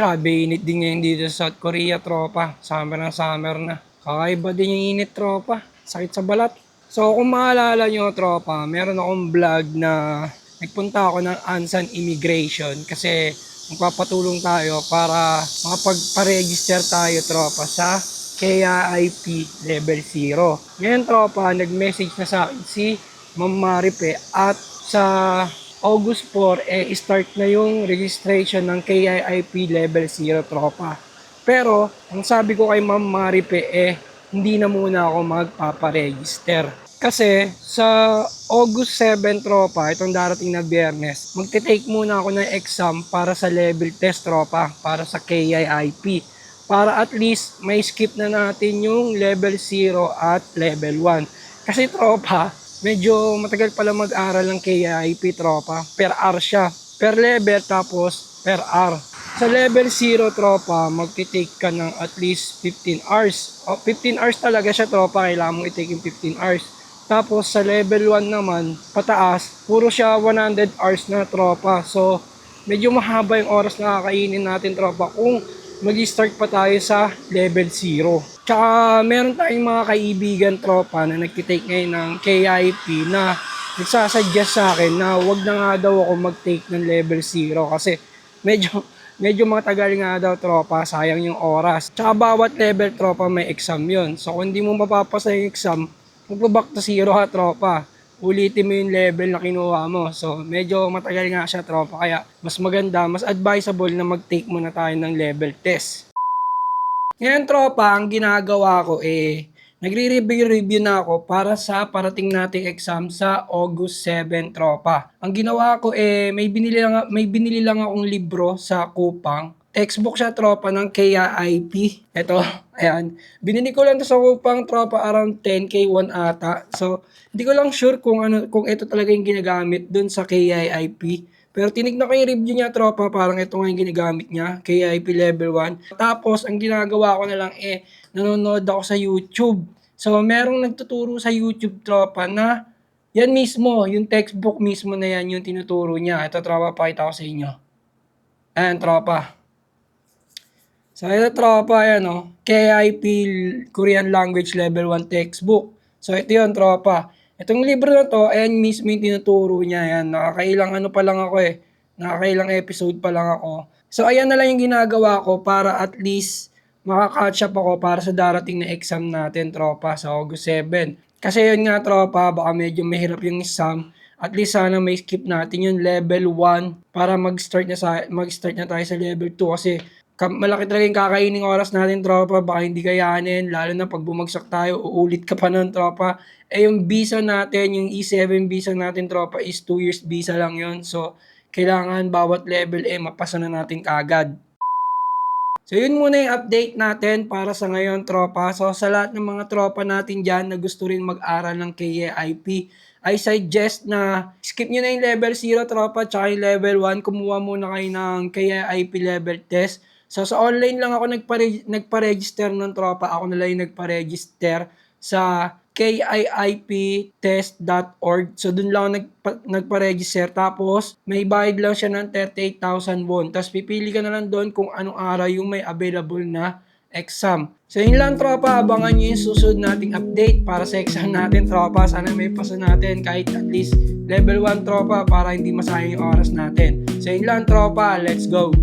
Grabe, init din ngayon dito sa South Korea, tropa. Summer na summer na. Kakaiba din yung init, tropa. Sakit sa balat. So, kung maalala nyo, tropa, meron akong vlog na nagpunta ako ng Ansan Immigration kasi magpapatulong tayo para makapagpa-register tayo, tropa, sa KIP Level 0. Ngayon, tropa, nag-message na sa akin si Ma'am Maripe at sa August 4, start na yung registration ng KIIP Level 0, tropa. Pero, ang sabi ko kay Ma'am Maripe, hindi na muna ako magpaparegister. Kasi, sa August 7, tropa, itong darating na Biyernes, magte-take muna ako ng exam para sa level test, tropa, para sa KIIP. Para at least, may skip na natin yung level 0 at level 1. Kasi, tropa, medyo matagal pala mag-aral ng KIP, tropa. Per hour siya. Per level, tapos per hour. Sa level 0, tropa, magti-take ka ng at least 15 hours. 15 hours talaga siya, tropa. Kailangan mong i-take yung 15 hours. Tapos sa level 1 naman, pataas, puro siya 100 hours na, tropa. So, medyo mahaba yung oras na kakainin natin, tropa, kung mag-start pa tayo sa level 0. Tsaka meron tayong mga kaibigan, tropa, na nagtitake ngayon ng KIP na nagsasuggest sa akin na wag na nga daw ako mag-take ng level 0 kasi medyo matagal nga daw, tropa, sayang yung oras. Tsaka bawat level, tropa, may exam yun. So kung hindi mo mapapasa yung exam, magbaback to 0 ha, tropa. Ulitin mo yung level na kinuha mo. So medyo matagal nga siya, tropa, kaya mas maganda, mas advisable na mag-take muna tayo ng level test. Ngayon, tropa, ang ginagawa ko nagre-review na ako para sa parating nating exam sa August 7, tropa. Ang ginawa ko may binili lang akong libro sa Kupang. Textbook siya, tropa, ng KIP. Ito, ayan. Binili ko lang to sa Kupang, tropa, around 10K one ata. So, hindi ko lang sure kung ito talaga yung ginagamit dun sa KIP. Pero tinignan ko yung review niya, tropa, parang ito nga yung ginagamit niya, KIP Level 1. Tapos, ang ginagawa ko na lang nanonood ako sa YouTube. So, merong nagtuturo sa YouTube, tropa, na yan mismo, yung textbook mismo na yan, yung tinuturo niya. Ito, tropa, pakita ko sa inyo. Ayan, tropa. So, ito, tropa, ayan, KIP Korean Language Level 1 textbook. So, ito yun, tropa. Itong libro na to, ayan mismo yung tinuturo niya. Ayan, nakakailang pa lang ako nakakailang episode pa lang ako. So, ayan na lang yung ginagawa ko para at least makaka-catch up ako para sa darating na exam natin, tropa, sa August 7. Kasi yun nga, tropa, baka medyo mahirap yung exam. At least sana may skip natin yung level 1 para mag-start na tayo sa level 2 kasi malaki talaga yung kakaining oras natin, tropa. Baka hindi kayanin, lalo na pag bumagsak tayo, uulit ka pa nun, tropa. Yung visa natin, yung E7 visa natin, tropa, is 2 years visa lang yon. So, kailangan bawat level mapasa na natin kaagad. So, yun muna yung update natin para sa ngayon, tropa. So, sa lahat ng mga tropa natin dyan na gusto rin mag-aral ng KIP, I suggest na skip nyo na yung level 0, tropa, tsaka yung level 1. Kumuha muna kayo ng KIP level test. So, sa online lang ako nagpa-register ng, tropa. Ako na lang yung nagpa-register sa kiiptest.org. So, dun lang nagpa-register. Tapos, may bayad lang siya ng 38,000 won. Tapos, pipili ka na lang doon kung anong araw yung may available na exam. So, yun lang, tropa. Abangan nyo yung susunod nating update para sa exam natin, tropa. Sana may pasa natin kahit at least level 1, tropa, para hindi masayang yung oras natin. So, yun lang, tropa. Let's go!